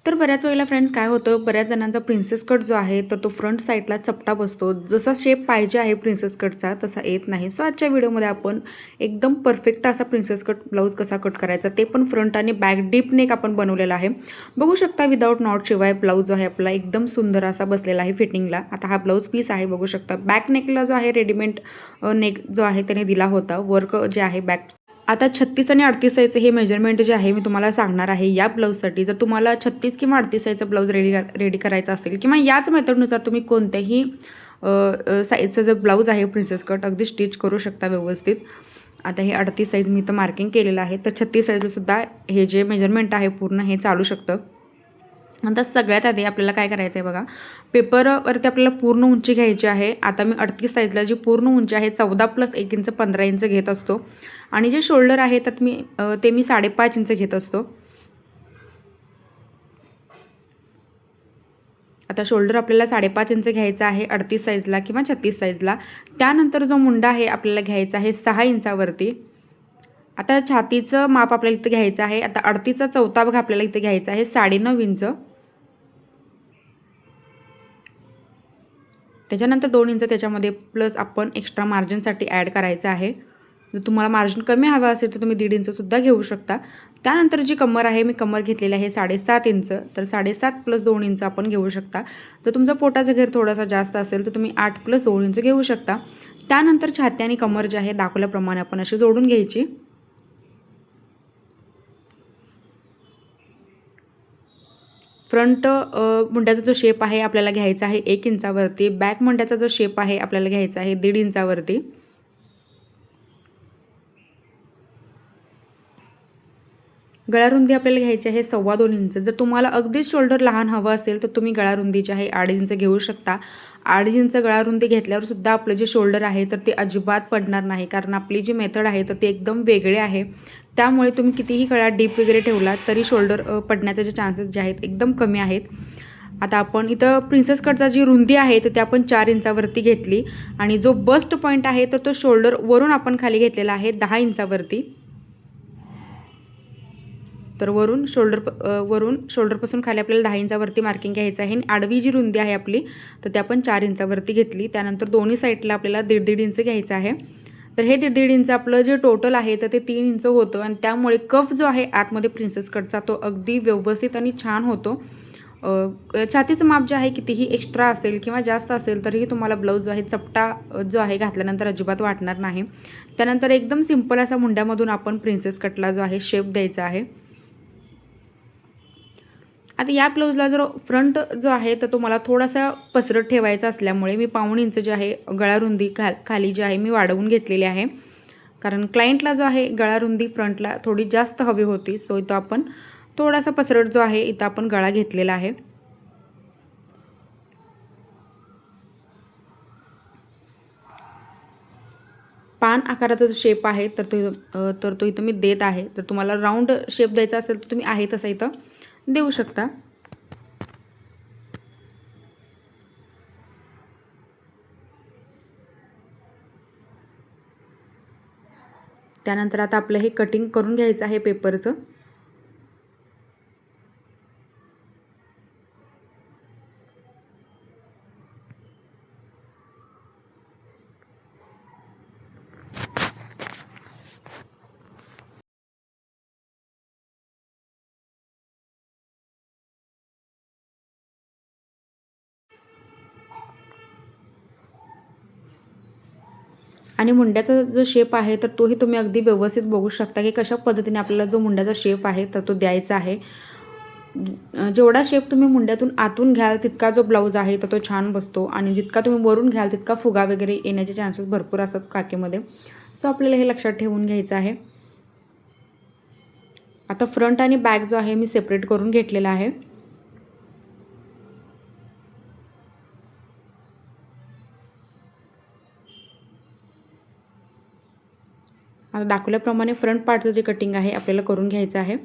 तर बऱ्याच वेळेला फ्रेंड्स काय होतं, बऱ्याच जणांचा प्रिन्सेस कट जो आहे तर तो फ्रंट साईडला चपटा बसतो. जसा शेप पाहिजे आहे प्रिन्सेस कटचा तसा येत नाही. सो आजच्या व्हिडिओमध्ये आपण एकदम परफेक्ट असा प्रिन्सेस कट ब्लाऊज कसा कट करायचा ते पण फ्रंट आणि बॅक डीप नेक आपण बनवलेला आहे. बघू शकता विदाऊट नॉट शिवाय ब्लाऊज जो आहे आपला एकदम सुंदर असा बसलेला आहे फिटिंगला. आता हा ब्लाऊज पीस आहे बघू शकता. बॅक नेकला जो आहे रेडीमेड नेक जो आहे त्याने दिला होता. वर्क जे आहे बॅक. आता 36 आणि 38 साईजचं हे मेजरमेंट जे आहे मी तुम्हाला सांगणार आहे या ब्लाऊजसाठी. जर तुम्हाला 36 किंवा 38 साईजचा ब्लाऊज रेडी करायचा असेल किंवा याच मेथडनुसार तुम्ही कोणत्याही साईजचा जर ब्लाऊज आहे प्रिन्सेस कट अगदी स्टिच करू शकता व्यवस्थित. आता हे 38 साईज मी इथं मार्किंग केलेलं आहे. तर 36 साईजलासुद्धा हे जे मेजरमेंट आहे पूर्ण हे चालू शकतं. आता सगळ्यात आधी आपल्याला काय करायचं आहे बघा, पेपरवरती आपल्याला पूर्ण उंची घ्यायची आहे. आता मी 38 साईजला जी पूर्ण उंची आहे 14 + 1 इंच 15 इंच घेत असतो आणि जे शोल्डर आहे तर ते मी 5.5 इंच घेत असतो. आता शोल्डर आपल्याला 5.5 इंच घ्यायचा आहे 38 साईजला किंवा 36 साईजला. त्यानंतर जो मुंडा आहे आपल्याला घ्यायचा आहे 6 इंचावरती. आता छातीचं माप आपल्याला इथं घ्यायचं आहे. आता 38चा चौथा भाग आपल्याला इथे घ्यायचा आहे 9.5 इंच. त्याच्यानंतर 2 इंच त्याच्यामध्ये प्लस आपण एक्स्ट्रा मार्जिनसाठी ॲड करायचं आहे. जर तुम्हाला मार्जिन कमी हवं असेल तर तुम्ही 1.5 इंचसुद्धा घेऊ शकता. त्यानंतर जी कमर आहे मी कमर घेतलेली आहे 7.5 इंच. तर 7.5 + 2 इंच आपण घेऊ शकता. जर तुमचा पोटाचा घेर थोडासा जास्त असेल तर तुम्ही 8 + 2 इंच घेऊ शकता. त्यानंतर छाती आणि कमर जे आहे दाखवल्याप्रमाणे आपण अशी जोडून घ्यायची. फ्रंट मुंड्याचा जो शेप आहे आपल्याला घ्यायचा आहे 1 इंचावरती. बॅक मुंड्याचा जो शेप आहे आपल्याला घ्यायचा आहे 1.5 इंचावरती. गळारुंदी आपल्याला घ्यायची आहे 2.25 इंच. जर तुम्हाला अगदीच शोल्डर लहान हवं असेल तर तुम्ही गळारुंदी जी आहे 2.5 इंच घेऊ शकता. 2.5 इंच गळारुंदी घेतल्यावर सुद्धा आपलं जे शोल्डर आहे तर ते अजिबात पडणार नाही, कारण आपली जी मेथड आहे तर ते एकदम वेगळे आहे. त्यामुळे तुम्ही कितीही गळा डीप वगैरे ठेवला तरी शोल्डर पडण्याचे जे चान्सेस जे आहेत एकदम कमी आहेत. आता आपण इथं प्रिन्सेस कटचा जी रुंदी आहे तर ती आपण 4 इंचावरती घेतली आणि जो बस्ट पॉईंट आहे तर तो शोल्डर वरून आपण खाली घेतलेला आहे 10 इंचावरती. तर वरून शोल्डरपासून खाली आपल्याला 10 इंचावरती मार्किंग घ्यायचं आहे आणि आडवी जी रुंदी आहे आपली तर ते आपण 4 इंचावरती घेतली. त्यानंतर दोन्ही साईडला आपल्याला 1.5 इंच घ्यायचं आहे. तर हे 1.5 इंच आपलं जे टोटल आहे तर ते 3 इंच होतं आणि त्यामुळे कफ जो आहे आतमध्ये प्रिन्सेस कटचा तो अगदी व्यवस्थित आणि छान होतो. छातीचं माप जे आहे कितीही एक्स्ट्रा असेल किंवा जास्त असेल तरीही तुम्हाला ब्लाऊज जो आहे चपटा जो आहे घातल्यानंतर अजिबात वाटणार नाही. त्यानंतर एकदम सिंपल असा मुंड्यामधून आपण प्रिन्सेस कटला जो आहे शेप द्यायचा आहे. आता या ब्लाऊजला जर फ्रंट जो आहे तर तो मला थोडासा पसरट ठेवायचा असल्यामुळे मी 1.5 इंच जे आहे गळारुंदी खाली जी आहे मी वाढवून घेतलेली आहे. कारण क्लायंटला जो आहे गळारुंदी फ्रंटला थोडी जास्त हवी होती. सो इथं आपण थोडासा पसरट जो आहे इथं आपण गळा घेतलेला आहे. पान आकाराचा जो शेप आहे तर तो इथं मी देत आहे. तर तुम्हाला राऊंड शेप द्यायचा असेल तर तुम्ही आहे तसं इथं देऊ शकता. त्यानंतर आता आपलं हे कटिंग करून घ्यायचं आहे पेपरचं. आणि मुंड्याचा जो शेप आहे तर तोही तुम्ही अगदी व्यवस्थित बघू शकता की कशा पद्धतीने आपल्याला जो मुंड्याचा शेप आहे तर तो द्यायचा आहे. जेवढा शेप तुम्ही मुंड्यातून आतून घ्याल तितका जो ब्लाऊज आहे तर तो छान बसतो आणि जितका तुम्ही वरून घ्याल तितका फुगा वगैरे येण्याचे चान्सेस भरपूर असतात काकेमध्ये. सो आपल्याला हे लक्षात ठेवून घ्यायचं आहे. आता फ्रंट आणि बॅक जो आहे मी सेपरेट करून घेतलेला आहे. आता दाखवल्याप्रमाणे फ्रंट पार्टचं जे कटिंग आहे आपल्याला करून घ्यायचं आहे.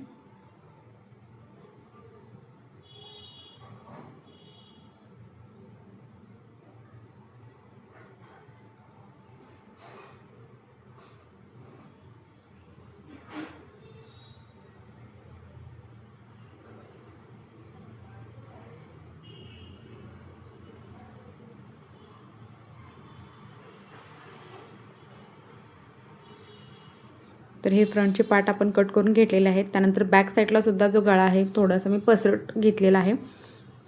तर हे फ्रंटचे पार्ट आपण कट करून घेतलेले आहेत. त्यानंतर बॅक साईडला सुद्धा जो गळा आहे थोडासा मी पसरट घेतलेला आहे.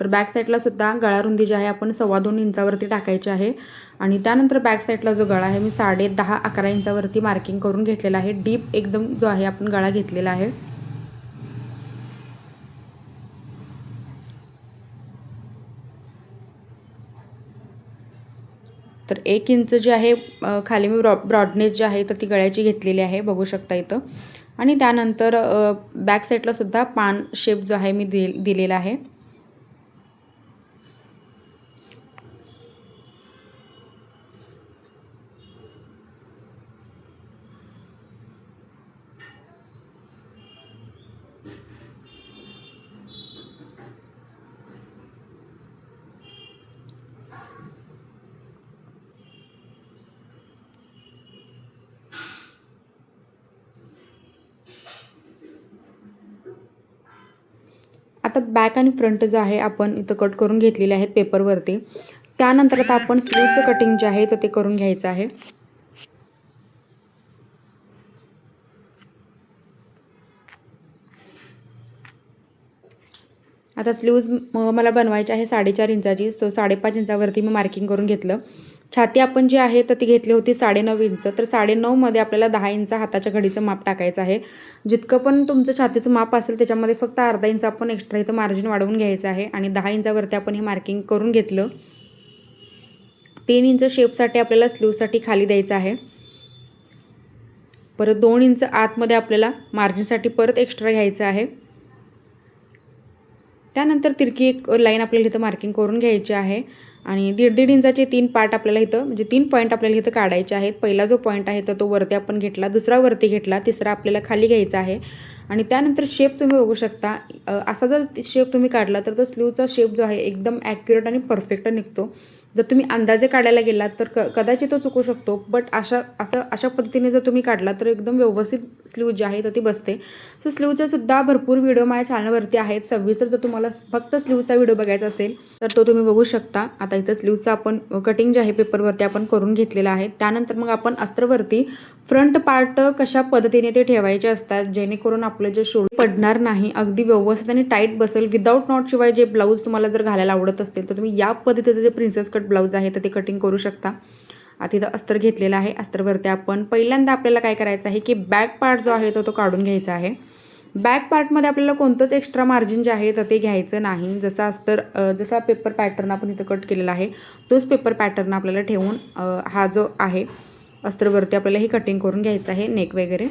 तर बॅक साईडला सुद्धा गळा रुंदी जी आहे आपण 2.25 इंचावरती टाकायची आहे. आणि त्यानंतर बॅक साईडला जो गळा आहे मी 10.5-11 इंचावरती मार्किंग करून घेतलेला आहे. डीप एकदम जो आहे आपण गळा घेतलेला आहे. तर 1 इंच जे आहे खाली मी ब्रॉडनेस जी आहे तर ती गळ्याची घेतलेली आहे, बघू शकता इथं. आणि त्यानंतर बॅक साईडला सुद्धा पान शेप जो आहे मी दिलेला आहे. आता बॅक आणि फ्रंट जो आहे आपण इथं कट करून घेतलेले आहेत पेपरवरती. त्यानंतर आता आपण स्लीवचं कटिंग जे आहे तर ते करून घ्यायचं आहे. आता स्लीव्ज मला बनवायची आहे 4.5 इंचाची. सो 5.5 इंचावरती मी मार्किंग करून घेतलं. छाती आपण जी आहे तर ती घेतली होती 9.5 इंच. तर 9.5 मध्ये आपल्याला 10 इंच हाताच्या घडीचं माप टाकायचं आहे. जितकं पण तुमचं छातीचं माप असेल त्याच्यामध्ये फक्त अर्धा इंच आपण एक्स्ट्रा इथं मार्जिन वाढवून घ्यायचं आहे. आणि 10 इंचावरती आपण हे मार्किंग करून घेतलं. 3 इंच शेपसाठी आपल्याला स्लीवसाठी खाली द्यायचं आहे. परत 2 इंच आतमध्ये आपल्याला मार्जिनसाठी परत एक्स्ट्रा घ्यायचं आहे. त्यानंतर तिरकी एक लाईन आपल्याला इथं मार्किंग करून घ्यायची आहे. आणि 1.5 इंचाचे 3 पार्ट आपल्याला इथं म्हणजे 3 पॉईंट आपल्याला इथं काढायचे आहेत. पहिला जो पॉईंट आहे तर तो वरती आपण घेतला, दुसरा वरती घेतला, तिसरा आपल्याला खाली घ्यायचा आहे. आणि त्यानंतर शेप तुम्ही बघू शकता. असा जर शेप तुम्ही काढला तर तो स्लीवचा शेप जो आहे एकदम ॲक्युरेट आणि परफेक्ट निघतो. जर तुम्ही अंदाजे काढायला गेलात तर कदाचित तो चुकू शकतो. बट अशा पद्धतीने जर तुम्ही काढला तर एकदम व्यवस्थित स्लीव जी आहे तर ती बसते. तर स्लीवचे सुद्धा भरपूर व्हिडिओ माझ्या चॅनलवरती आहेत. सविस्तर जर तुम्हाला फक्त स्लीवचा व्हिडिओ बघायचा असेल तर तो तुम्ही बघू शकता. आता इथं स्लीवचा आपण कटिंग जे आहे पेपरवरती आपण करून घेतलेलं आहे. त्यानंतर मग आपण अस्तरवरती फ्रंट पार्ट कशा पद्धतीने ते ठेवायचे असतात जेणेकरून आपलं जे शोल्डर पडणार नाही, अगदी व्यवस्थित आणि टाईट बसेल. विदाऊट नॉट शिवाय जे ब्लाऊज तुम्हाला जर घालायला आवडत असतील तर तुम्ही या पद्धतीचं जे प्रिन्सेस कट ब्लाऊज आहे तर ते कटिंग करू शकता. आता इथं अस्तर घेतलेलं आहे. अस्तरवरती आपण पहिल्यांदा आपल्याला काय करायचं आहे की बॅक पार्ट जो आहे तो काढून घ्यायचा आहे. बॅक पार्टमध्ये आपल्याला कोणतंच एक्स्ट्रा मार्जिन जे आहे तर ते घ्यायचं नाही. जसा पेपर पॅटर्न आपण इथं कट केलेला आहे तोच पेपर पॅटर्न आपल्याला ठेवून हा जो आहे अस्तरवरती आपल्याला हे कटिंग करून घ्यायचं आहे नेक वगैरे.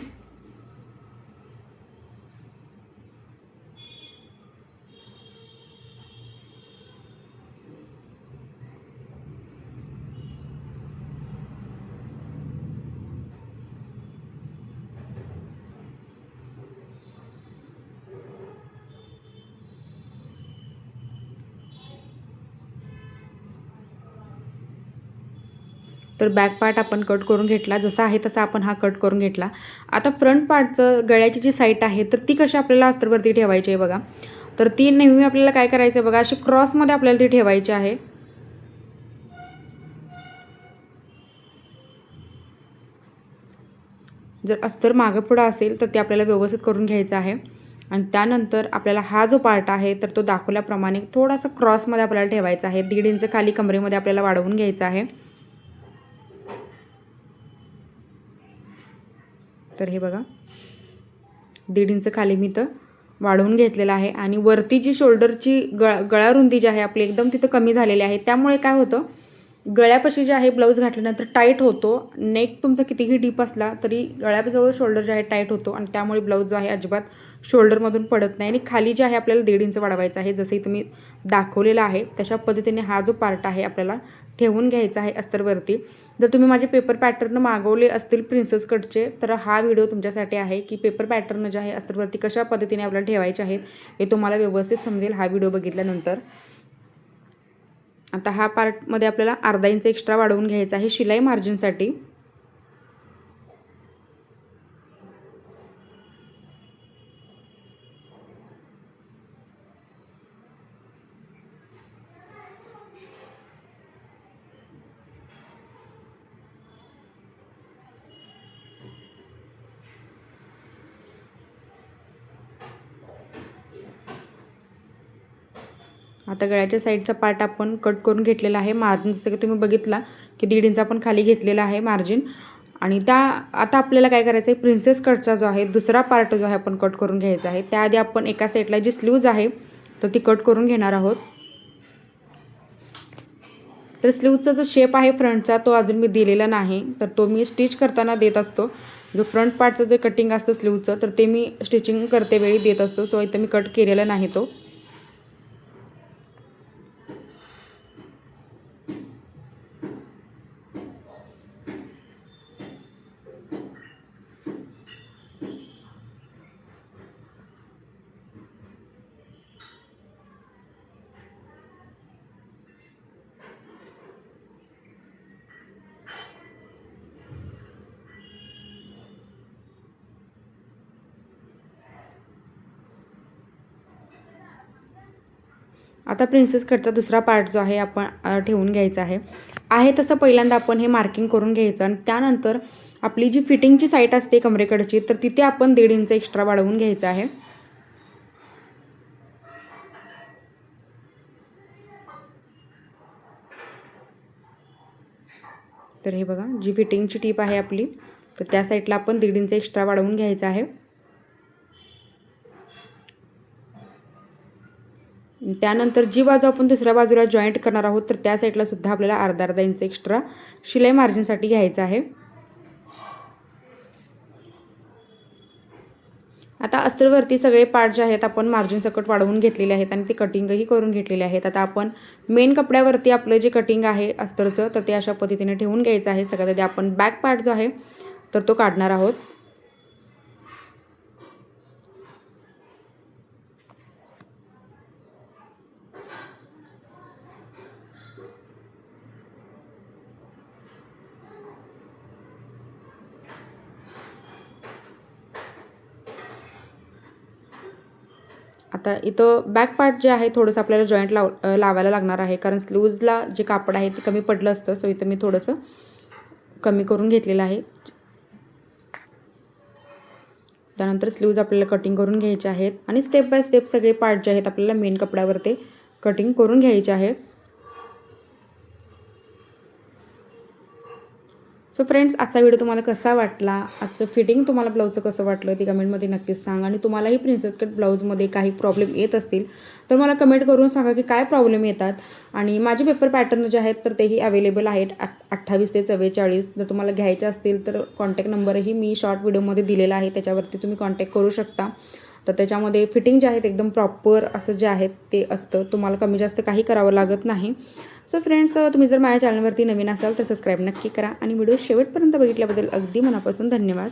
तर बॅक पार्ट आपण कट करून घेतला, जसा आहे तसा आपण हा कट करून घेतला. आता फ्रंट पार्टचं गळ्याची जी साईड आहे तर ती कशी आपल्याला अस्तरवरती ठेवायची आहे बघा. तर ती नेहमी आपल्याला काय करायचं आहे बघा, अशी क्रॉसमध्ये आपल्याला ती ठेवायची आहे. जर अस्तर मागं पुढं असेल तर ते आपल्याला व्यवस्थित करून घ्यायचं आहे. आणि त्यानंतर आपल्याला हा जो पार्ट आहे तर तो दाखवल्याप्रमाणे थोडासा क्रॉसमध्ये आपल्याला ठेवायचा आहे. 1.5 इंच खाली कमरेमध्ये आपल्याला वाढवून घ्यायचं आहे. तर हे बघा 1.5 इंच खाली मी तर वाढवून घेतलेला आहे. आणि वरती जी शोल्डरची गळा रुंदी जी आहे आपली एकदम तिथं कमी झालेली आहे. त्यामुळे काय होतं, गळ्यापाशी जे आहे ब्लाऊज घातल्यानंतर टाईट होतो. नेक तुमचा कितीही डीप असला तरी गळ्याजवळ शोल्डर जे आहे टाईट होतो. आणि त्यामुळे ब्लाऊज जो आहे अजिबात शोल्डरमधून पडत नाही. आणि खाली जे आहे आपल्याला 1.5 इंच वाढवायचं आहे. जसंही तुम्ही दाखवलेलं आहे तशा पद्धतीने हा जो पार्ट आहे आपल्याला ठेवून घ्यायचा आहे अस्तरवरती. जर तुम्ही माझे पेपर पॅटर्न मागवले असतील प्रिन्सेस कटचे तर हा व्हिडिओ तुमच्यासाठी आहे की पेपर पॅटर्न जे आहे अस्तरवरती कशा पद्धतीने आपल्याला ठेवायचे आहेत हे तुम्हाला व्यवस्थित समजेल हा व्हिडिओ बघितल्यानंतर. आता हा पार्टमध्ये आपल्याला अर्धा इंच एक्स्ट्रा वाढवून घ्यायचा आहे शिलाई मार्जिनसाठी. आता गळ्याच्या साईडचा पार्ट आपण कट करून घेतलेला आहे. मार्जिन जसं की तुम्ही बघितला की 1.5 इंच आपण खाली घेतलेला आहे मार्जिन. आणि आता आपल्याला काय करायचं आहे, प्रिन्सेस कटचा जो आहे दुसरा पार्ट जो आहे आपण कट करून घ्यायचा आहे. त्याआधी आपण एका साईडला जी स्लीव्ज आहे तर ती कट करून घेणार आहोत. तर स्लीवचा जो शेप आहे फ्रंटचा तो अजून मी दिलेला नाही, तर तो मी स्टिच करताना देत असतो. जो फ्रंट पार्टचं जे कटिंग असतं स्लीवचं तर ते मी स्टिचिंग करते वेळी देत असतो. सो इथं मी कट केलेला नाही तो. आता प्रिन्सेस कटचा दुसरा पार्ट जो आहे आपण ठेवून घ्यायचा आहे तसं पहिल्यांदा आपण हे मार्किंग करून घ्यायचं आणि त्यानंतर आपली जी फिटिंगची साईड असते कमरेकडची तर तिथे आपण 1.5 इंच एक्स्ट्रा वाढवून घ्यायचं आहे. तर हे बघा, जी फिटिंगची टीप आहे आपली तर त्या साईडला आपण 1.5 इंच एक्स्ट्रा वाढवून घ्यायचं आहे. त्यानंतर जी बाजू आपण दुसऱ्या बाजूला जॉईंट करणार आहोत तर त्या साईडला सुद्धा आपल्याला अर्धा इंच एक्स्ट्रा शिलाई मार्जिनसाठी घ्यायचं आहे. आता अस्तरवरती सगळे पार्ट जे आहेत आपण मार्जिन सकट वाढवून घेतलेले आहेत आणि ते कटिंगही करून घेतलेले आहेत. आता आपण मेन कपड्यावरती आपलं जे कटिंग आहे अस्तरचं तर ते अशा पद्धतीने ठेवून घ्यायचं आहे. सगळ्यात आधी आपण बॅक पार्ट जो आहे तर तो काढणार आहोत. आता इथं बॅक पार्ट जे आहे थोडंसं आपल्याला जॉईंट लावायला लागणार आहे, कारण स्लीव्जला जे कापड आहे ते कमी पडलं असतं. सो इथं मी थोडंसं कमी करून घेतलेलं आहे. त्यानंतर स्लीव्ज आपल्याला कटिंग करून घ्यायचे आहेत आणि स्टेप बाय स्टेप सगळे पार्ट जे आहेत आपल्याला मेन कपड्यावर ते कटिंग करून घ्यायचे आहेत. सो फ्रेंड्स, आजचा व्हिडिओ तुम्हाला कसा वाटला, आजचं फिटिंग तुम्हाला ब्लाऊजचं कसं वाटलं ते कमेंटमध्ये नक्कीच सांगा. आणि तुम्हालाही प्रिन्सेस कट ब्लाऊजमध्ये काही प्रॉब्लेम येत असतील तर मला कमेंट करून सांगा की काय प्रॉब्लेम येतात. आणि माझे पेपर पॅटर्न जे आहेत तर तेही अवेलेबल आहेत 28 ते 44. जर तुम्हाला घ्यायचे असतील तर कॉन्टॅक्ट नंबरही मी शॉर्ट व्हिडिओमध्ये दिलेला आहे, त्याच्यावरती तुम्ही कॉन्टॅक्ट करू शकता. तर त्याच्यामध्ये फिटिंग जे आहेत एकदम प्रॉपर असं जे आहेत ते असतं, तुम्हाला कमी जास्त काही करावं लागत नाही. सो फ्रेंड्स, तुम्ही जर माझ्या चॅनलवरती नवीन असाल तर सबस्क्राईब नक्की करा आणि व्हिडिओ शेवटपर्यंत बघितल्याबद्दल अगदी मनापासून धन्यवाद.